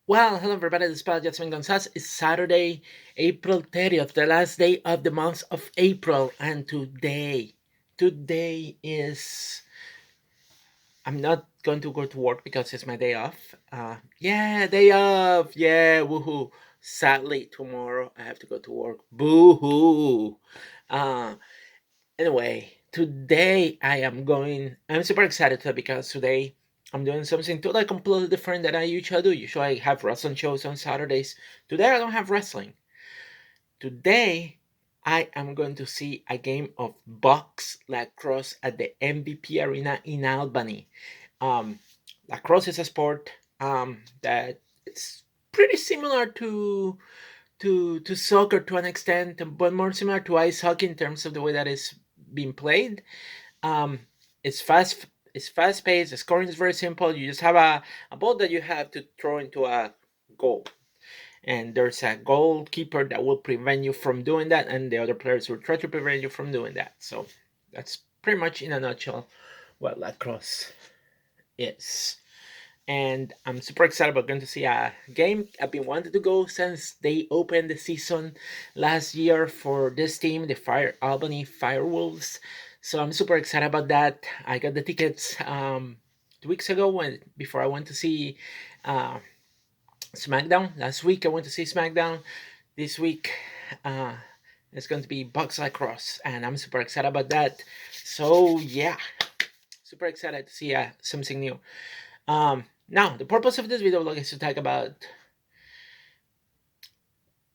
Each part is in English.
Well, hello everybody, this is Padre Jasmine Gonzalez. It's Saturday, April 30th, the last day of the month of April, and today is, I'm not going to go to work because it's my day off. Yeah, day off, yeah, woohoo. Sadly, tomorrow I have to go to work, boo-hoo. Uh, Anyway, today I'm super excited because today I'm doing something totally completely different than I usually do. Usually I have wrestling shows on Saturdays. Today I don't have wrestling. Today I am going to see a game of box lacrosse at the MVP Arena in Albany. Um, Lacrosse is a sport that it's pretty similar to soccer to an extent, but more similar to ice hockey in terms of the way that it's being played. Um, it's fast. It's fast paced. The scoring is very simple. You just have a ball that you have to throw into a goal, and there's a goalkeeper that will prevent you from doing that, and the other players will try to prevent you from doing that. So that's pretty much in a nutshell what lacrosse is. And I'm super excited about going to see a game. I've been wanting to go since they opened the season last year for this team, the Fire Albany Firewolves. So I'm super excited about that. I got the tickets 2 weeks ago when before I went to see uh, SmackDown. Last week I went to see SmackDown. This week uh, it's going to be Bucks Lacrosse, and I'm super excited about that. So yeah, super excited to see something new. Now, the purpose of this video is to talk about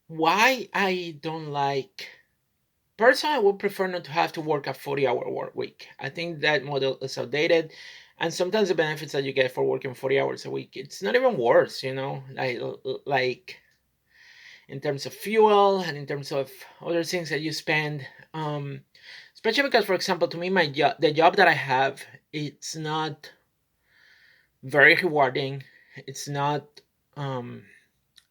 why I don't like. Personally, I would prefer not to have to work a 40-hour work week. I think that model is outdated, and sometimes the benefits that you get for working 40 hours a week, it's not even worse, like in terms of fuel and in terms of other things that you spend. Especially because, for example, to me, the job that I have, it's not very rewarding. It's not um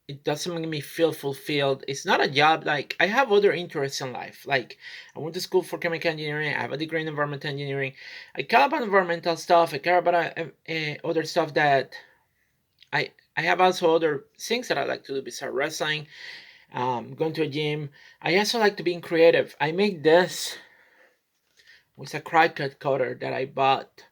it doesn't make me feel fulfilled. It's not a job. Like, I have other interests in life. Like, I went to school for chemical engineering. I have a degree in environmental engineering. I care about environmental stuff. I care about other stuff that I have also other things that I like to do besides wrestling, going to a gym. I also like to be creative. I make this with a Cricut cutter that I bought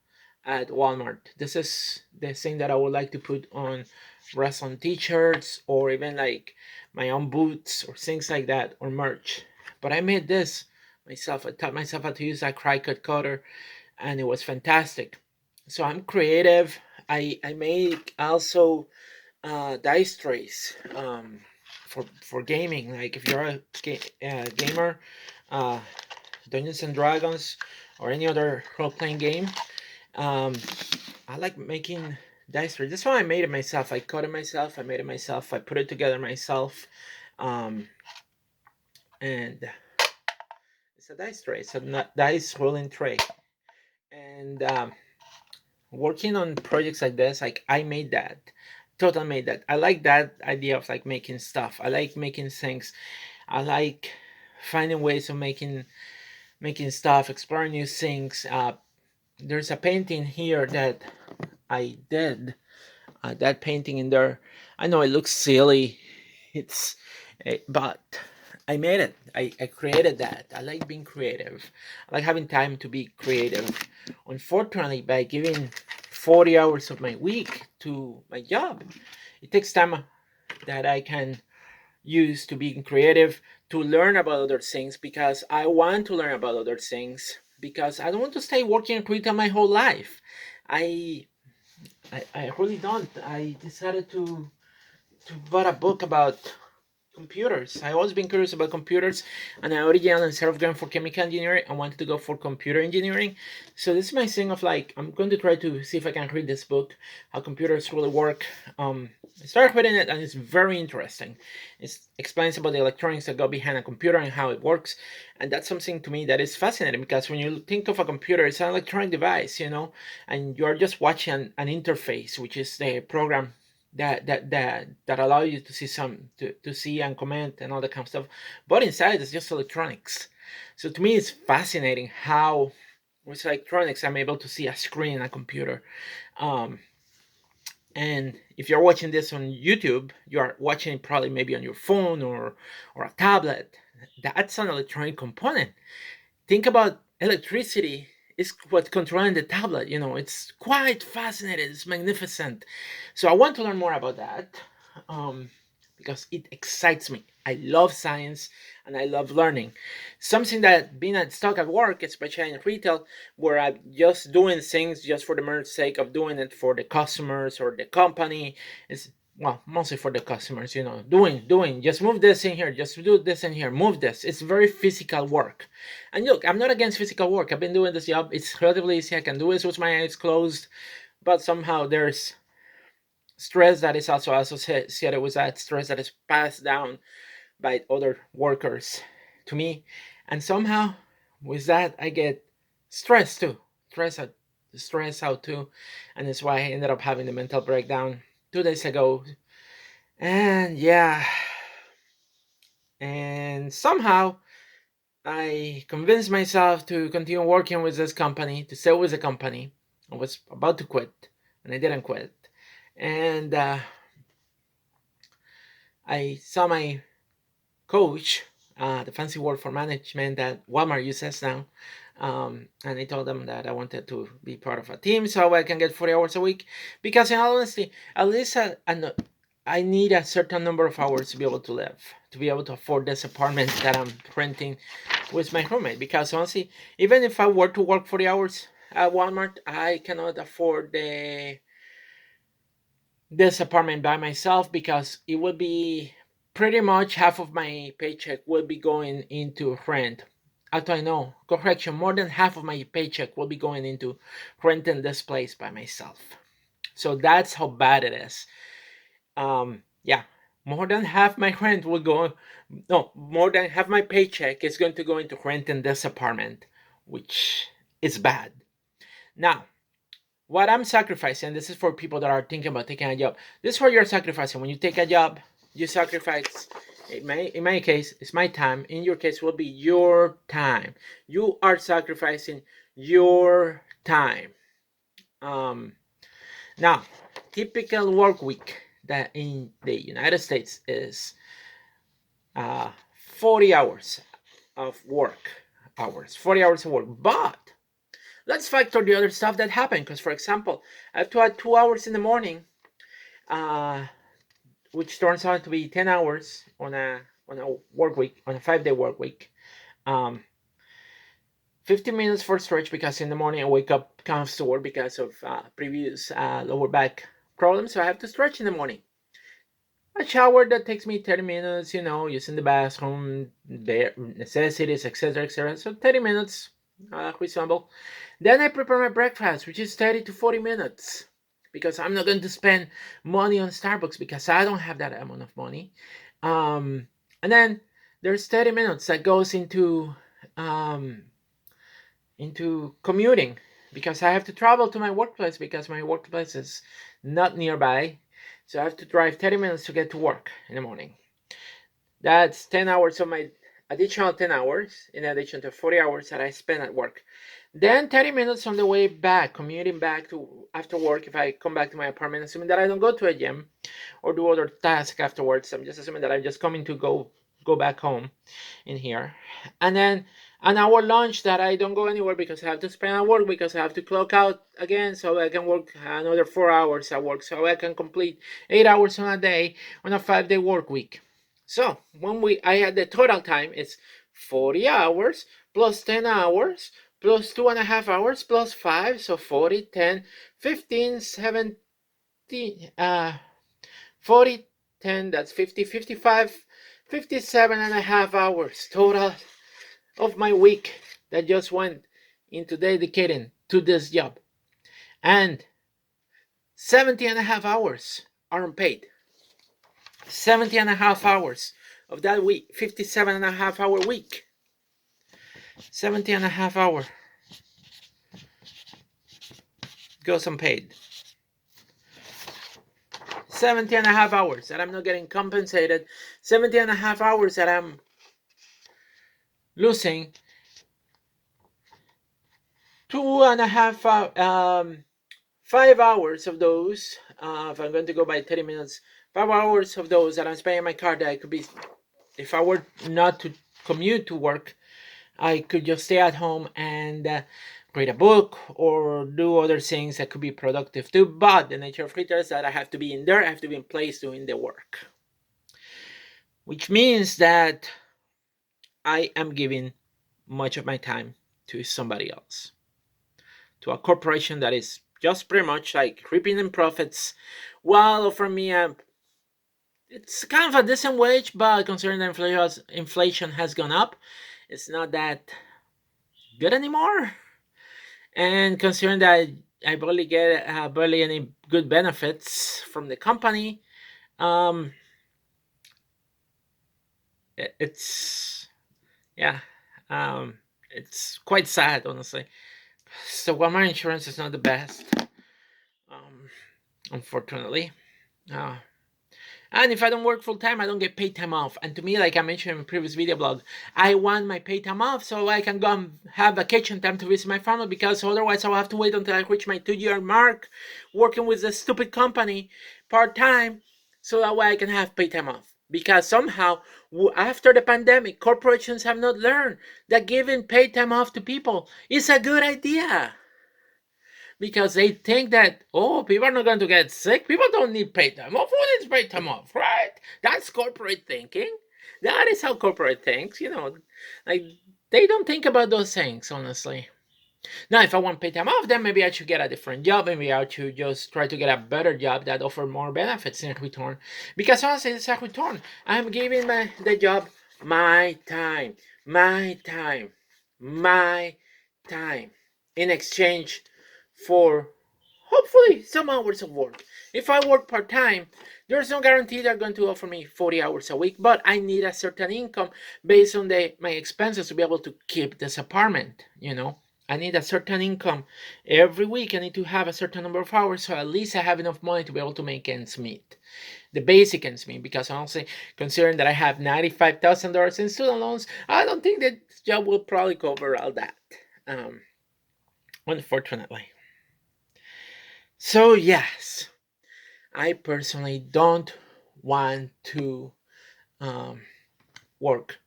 at Walmart. This is the thing that I would like to put on wrestling t-shirts or even like my own boots or things like that or merch. But I made this myself. I taught myself how to use that Cricut cutter, and it was fantastic. So I'm creative. I make also dice trays for gaming. Like, if you're a gamer, uh, Dungeons and Dragons or any other role-playing game, um, I like making dice trays. That's why I made it myself. I cut it myself. I made it myself. I put it together myself, um, and it's a dice tray. It's a dice rolling tray. And working on projects like this, like, I made that. Totally made that. I like that idea of like making stuff. I like making things. I like finding ways of making stuff, exploring new things. There's a painting here that I did. That painting in there, I know it looks silly. But I made it. I created that. I like being creative. I like having time to be creative. Unfortunately, by giving 40 hours of my week to my job, it takes time that I can use to being creative, to learn about other things, because I want to learn about other things, because I don't want to stay working in retail my whole life. I I really don't. I decided to buy a book about computers. I always been curious about computers, and I originally, instead of going for chemical engineering, I wanted to go for computer engineering. So this is my thing of like, I'm going to try to see if I can read this book, how computers really work. I started reading it, and it's very interesting. It explains about the electronics that go behind a computer and how it works, and that's something to me that is fascinating, because when you think of a computer, it's an electronic device, and you are just watching an interface, which is the program that allow you to see to see and comment and all that kind of stuff. But inside it's just electronics. So to me, it's fascinating how with electronics I'm able to see a screen in a computer. Um, And if you're watching this on YouTube, you are watching it probably maybe on your phone or a tablet. That's an electronic component. Think about electricity is what's controlling the tablet. It's quite fascinating. It's magnificent. So I want to learn more about that, um, because it excites me. I love science and I love learning. Something that being stuck at work, especially in retail, where I'm just doing things just for the mere sake of doing it for the customers or the company, is, well, mostly for the customers. Doing, just move this in here, just do this in here, move this. It's very physical work. And look, I'm not against physical work. I've been doing this job. It's relatively easy. I can do this with my eyes closed, but somehow there's stress that is also associated with that, stress that is passed down by other workers to me. And somehow with that, I get stressed too. Stress out too. And that's why I ended up having the mental breakdown 2 days ago. And yeah, and somehow I convinced myself to continue working with this company, to stay with the company. I was about to quit, and I didn't quit. And I saw my coach, the fancy word for management that Walmart uses now, and I told them that I wanted to be part of a team so I can get 40 hours a week. Because in all honesty, at least I need a certain number of hours to be able to live, to be able to afford this apartment that I'm renting with my roommate. Because honestly, even if I were to work 40 hours at Walmart, I cannot afford this apartment by myself, because it would be pretty much half of my paycheck will be going into rent. Actually, no, correction, more than half of my paycheck will be going into renting this place by myself. So that's how bad it is. Yeah, more than half my rent will go. No, more than half my paycheck is going to go into renting this apartment, which is bad. Now, what I'm sacrificing, this is for people that are thinking about taking a job. This is what you're sacrificing. When you take a job, you sacrifice, in my case, it's my time. In your case, will be your time. You are sacrificing your time. Um, Now, typical work week that in the United States is 40 hours of work. 40 hours of work. But let's factor the other stuff that happened. Because, for example, I have to add 2 hours in the morning, uh, which turns out to be 10 hours on a work week, on a 5-day work week. 15 minutes for stretch, because in the morning I wake up kind of sore because of previous lower back problems, so I have to stretch in the morning. A shower that takes me 30 minutes, using the bathroom, bare necessities, etc., etc. So 30 minutes, reasonable. Then I prepare my breakfast, which is 30 to 40 minutes, because I'm not going to spend money on Starbucks, because I don't have that amount of money. And then there's 30 minutes that goes um, into commuting, because I have to travel to my workplace, because my workplace is not nearby. So I have to drive 30 minutes to get to work in the morning. That's 10 hours of my additional 10 hours, in addition to 40 hours that I spend at work. Then 30 minutes on the way back, commuting back to after work, if I come back to my apartment, assuming that I don't go to a gym or do other tasks afterwards. I'm just assuming that I'm just coming to go back home in here. And then an hour lunch that I don't go anywhere, because I have to spend at work, because I have to clock out again so I can work another 4 hours at work, so I can complete 8 hours on a day on a 5-day work week. So I had the total time, it's 40 hours plus 10 hours plus 2.5 hours plus 5, so 40, 10, 15, 17, 40, 10, that's 50, 55, 57 and a half hours total of my week that just went into dedicating to this job. And 70 and a half hours are unpaid. 70 and a half hours of that week, 57 and a half hour week. 70 and a half hour goes unpaid. 70 and a half hours that I'm not getting compensated. 70 and a half hours that I'm losing. 2.5 5 hours of those If I'm going to go by 30 minutes, 5 hours of those that I'm spending in my car, that I could be, if I were not to commute to work, I could just stay at home and read a book or do other things that could be productive too. But the nature of retail is that I have to be in there, I have to be in place doing the work, which means that I am giving much of my time to somebody else, to a corporation that is just pretty much like reaping in profits while offering me a, it's kind of a decent wage, but considering that inflation has gone up, it's not that good anymore. And considering that I barely get barely any good benefits from the company, um, it's yeah, it's quite sad, honestly. So Walmart insurance is not the best, um, unfortunately. Uh, and if I don't work full time, I don't get paid time off. And to me, like I mentioned in my previous video blog, I want my paid time off so I can go and have vacation time to visit my family, because otherwise I'll have to wait until I reach my 2 year mark working with this stupid company part time so that way I can have paid time off. Because somehow, after the pandemic, corporations have not learned that giving paid time off to people is a good idea, because they think that, oh, people are not going to get sick. People don't need paid time off. Who needs paid time off, right? That's corporate thinking. That is how corporate thinks. Like, they don't think about those things, honestly. Now, if I want paid time off, then maybe I should get a different job. Maybe I should just try to get a better job that offer more benefits in return. Because honestly, it's a return. I'm giving the job my time, my time, my time in exchange for hopefully some hours of work. If I work part time, there's no guarantee they're going to offer me 40 hours a week, but I need a certain income based on my expenses to be able to keep this apartment. I need a certain income every week. I need to have a certain number of hours, so at least I have enough money to be able to make ends meet. The basic ends meet, because honestly, considering that I have $95,000 in student loans, I don't think that job will probably cover all that. Unfortunately. So yes, I personally don't want to work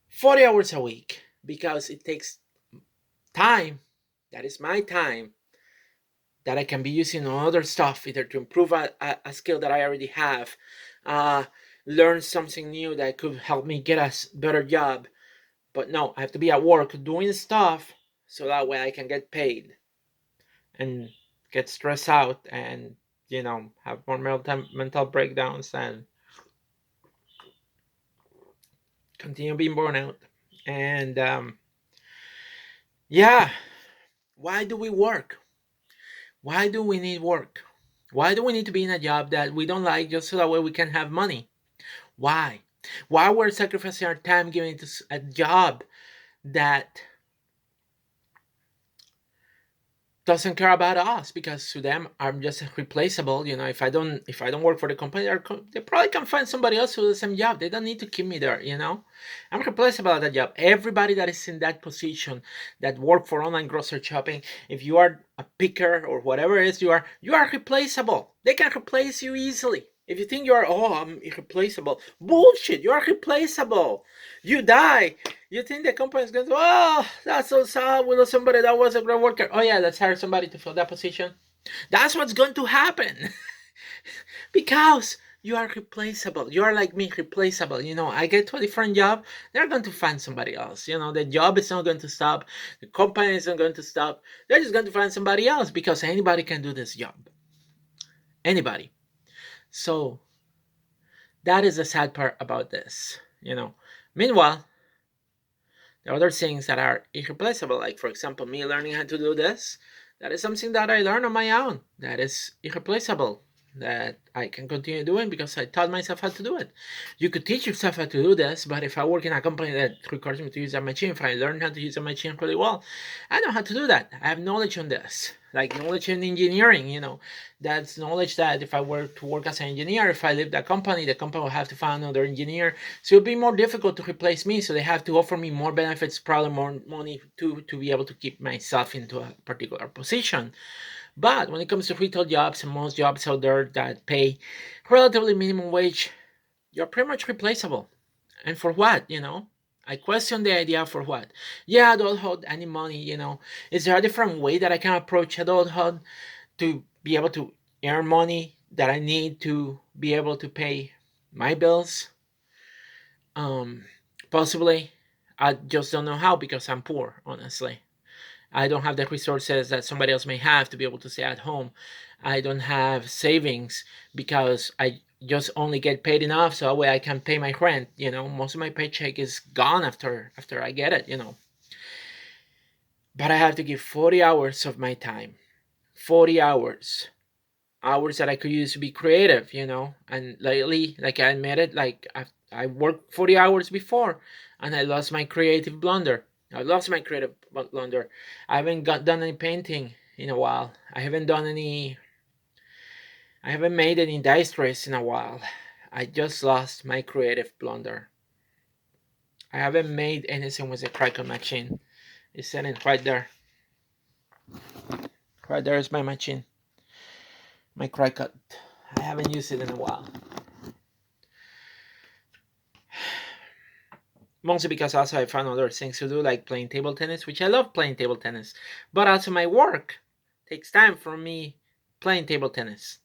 40 hours a week, because it takes time, that is my time, that I can be using on other stuff, either to improve a skill that I already have, uh, learn something new that could help me get a better job. But no, I have to be at work doing stuff so that way I can get paid and get stressed out and have more mental breakdowns and continue being born out. And yeah, why do we work? Why do we need work? Why do we need to be in a job that we don't like just so that way we can have money? Why? Why we're sacrificing our time giving it to a job that doesn't care about us? Because to them, I'm just replaceable. If I don't work for the company, they probably can find somebody else who does the same job. They don't need to keep me there. I'm replaceable at that job. Everybody that is in that position, that work for online grocery shopping, if you are a picker or whatever it is you are replaceable. They can replace you easily. If you think I'm irreplaceable, bullshit. You are replaceable. You die. You think the company is going to, that's so sad. We lost somebody that was a great worker. Oh, yeah, let's hire somebody to fill that position. That's what's going to happen. Because you are replaceable. You are like me, replaceable. I get to a different job, they're going to find somebody else. The job is not going to stop. The company is not going to stop. They're just going to find somebody else, because anybody can do this job. Anybody. So that is the sad part about this. Meanwhile, there are other things that are irreplaceable, like, for example, me learning how to do this. That is something that I learned on my own. That is irreplaceable. That I can continue doing because I taught myself how to do it. You could teach yourself how to do this, but if I work in a company that requires me to use a machine, if I learn how to use a machine really well, I know how to do that. I have knowledge on this, like knowledge in engineering. That's knowledge that if I were to work as an engineer, if I leave the company will have to find another engineer. So it'll be more difficult to replace me. So they have to offer me more benefits, probably more money to be able to keep myself into a particular position. But when it comes to retail jobs and most jobs out there that pay relatively minimum wage, you're pretty much replaceable. And for what, I question the idea for what. Yeah, adulthood, I need money, Is there a different way that I can approach adulthood to be able to earn money that I need to be able to pay my bills? Um, Possibly. I just don't know how because I'm poor, honestly. I don't have the resources that somebody else may have to be able to stay at home. I don't have savings because I just only get paid enough so that way I can pay my rent. Most of my paycheck is gone after I get it. But I have to give 40 hours of my time. 40 hours that I could use to be creative. And lately, like I admitted, like I worked 40 hours before, and I lost my creative blunder. I lost my creative blunder. I haven't done any painting in a while. I haven't made any dice trays in a while. I just lost my creative blunder. I haven't made anything with a Kraken machine. It's sitting right there. Right there is my machine. My Kraken. I haven't used it in a while. Mostly because also I found other things to do, like playing table tennis, which I love playing table tennis. But also my work takes time from me playing table tennis.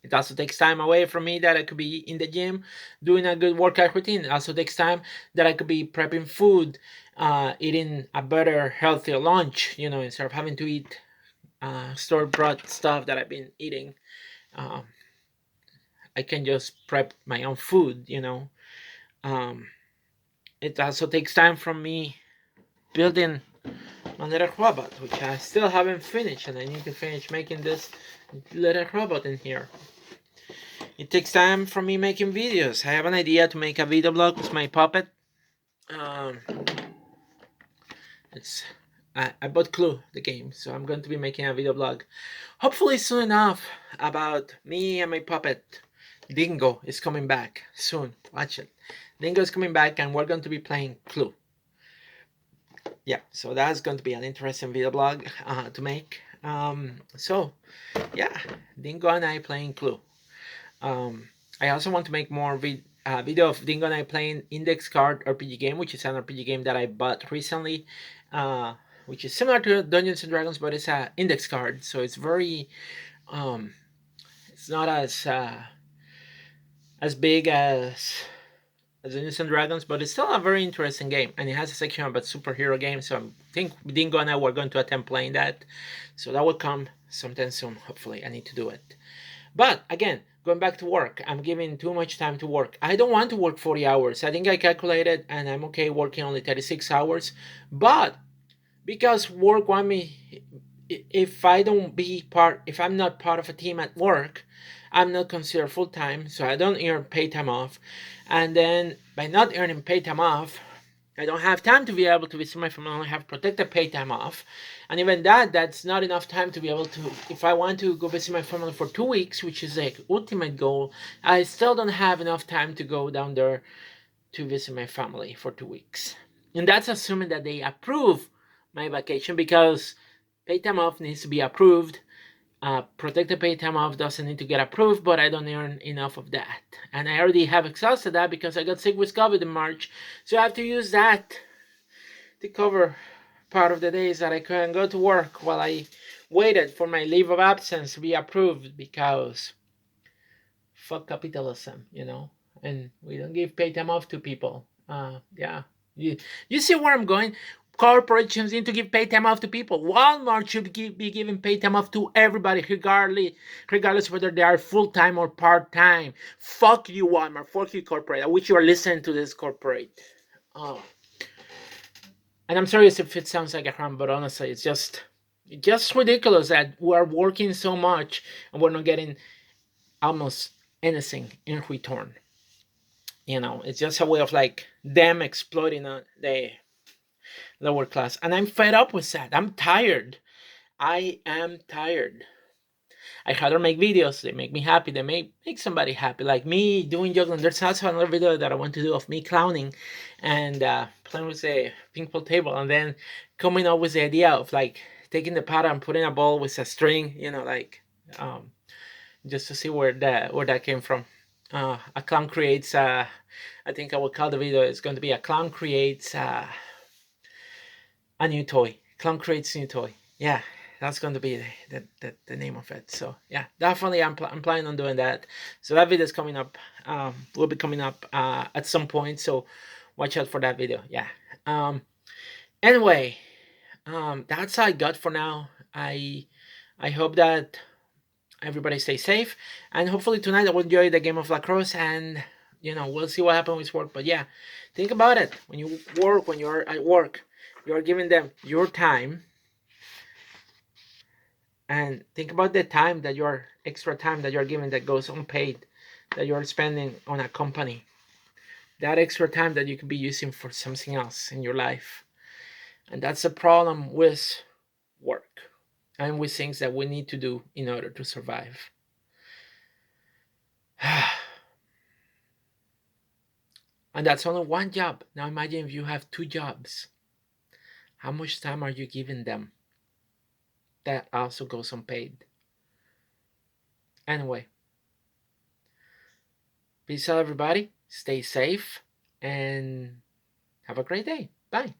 It also takes time away from me that I could be in the gym doing a good workout routine. It also takes time that I could be prepping food, eating a better, healthier lunch, instead of having to eat store-bought stuff that I've been eating. Um, I can just prep my own food. Um, it also takes time from me building my little robot, which I still haven't finished, and I need to finish making this little robot in here. It takes time for me making videos. I have an idea to make a video blog with my puppet. Um, it's I bought Clue, the game, so I'm going to be making a video blog, hopefully soon enough, about me and my puppet. Dingo is coming back soon. Watch it. Dingo is coming back, and we're going to be playing Clue. Yeah, so that's going to be an interesting video blog to make. So yeah, Dingo and I playing Clue. I also want to make more video of Dingo and I playing Index Card RPG game, which is an RPG game that I bought recently, which is similar to Dungeons and Dragons, but it's an index card, so it's very, it's not as big as Dungeons and Dragons, but it's still a very interesting game, and it has a section about superhero games. So I think Dingo and I were going to attempt playing that, so that will come sometime soon. Hopefully, I need to do it. But again, going back to work, I'm giving too much time to work. I don't want to work 40 hours. I think I calculated, and I'm okay working only 36 hours. But because work want me, if I'm not part of a team at work, I'm not considered full time, so I don't earn paid time off. And then by not earning paid time off, I don't have time to be able to visit my family. I only have protected paid time off. And even that's not enough time to be able to, if I want to go visit my family for 2 weeks, which is the ultimate goal, I still don't have enough time to go down there to visit my family for 2 weeks. And that's assuming that they approve my vacation, because paid time off needs to be approved. Protected paid time off doesn't need to get approved, but I don't earn enough of that. And I already have exhausted that because I got sick with COVID in March. So I have to use that to cover part of the days that I couldn't go to work while I waited for my leave of absence to be approved, because fuck capitalism. And we don't give paid time off to people. Yeah. You see where I'm going? Corporations need to give paid time off to people. Walmart should be giving paid time off to everybody, regardless whether they are full-time or part-time. Fuck you, Walmart. Fuck you, corporate. I wish you were listening to this corporate. Oh. And I'm serious if it sounds like a harm, but honestly, it's just ridiculous that we're working so much and we're not getting almost anything in return. It's just a way of like them exploiting the lower class. And I'm fed up with that. I'm tired. I am tired. I rather make videos. They make me happy. They make somebody happy. Like me doing juggling. There's also another video that I want to do of me clowning and playing with a ping pong table, and then coming up with the idea of like taking the pattern and putting a ball with a string, like um, just to see where that came from. A clown creates I think I will call the video. It's going to be a clown creates a new toy. Clown creates a new toy. Yeah, that's going to be the name of it. So yeah, definitely I'm planning on doing that. So that video is coming up. Will be coming up at some point. So watch out for that video. Yeah. Um, anyway, that's all I got for now. I hope that everybody stay safe, and hopefully tonight I will enjoy the game of lacrosse, and we'll see what happens with work. But yeah, think about it. When you work, when you're at work, you're giving them your time, and think about the time that your extra time that you're giving that goes unpaid, that you're spending on a company. That extra time that you could be using for something else in your life. And that's the problem with work and with things that we need to do in order to survive. And that's only one job. Now imagine if you have two jobs. How much time are you giving them? That also goes unpaid. Anyway, peace out, everybody. Stay safe and have a great day. Bye.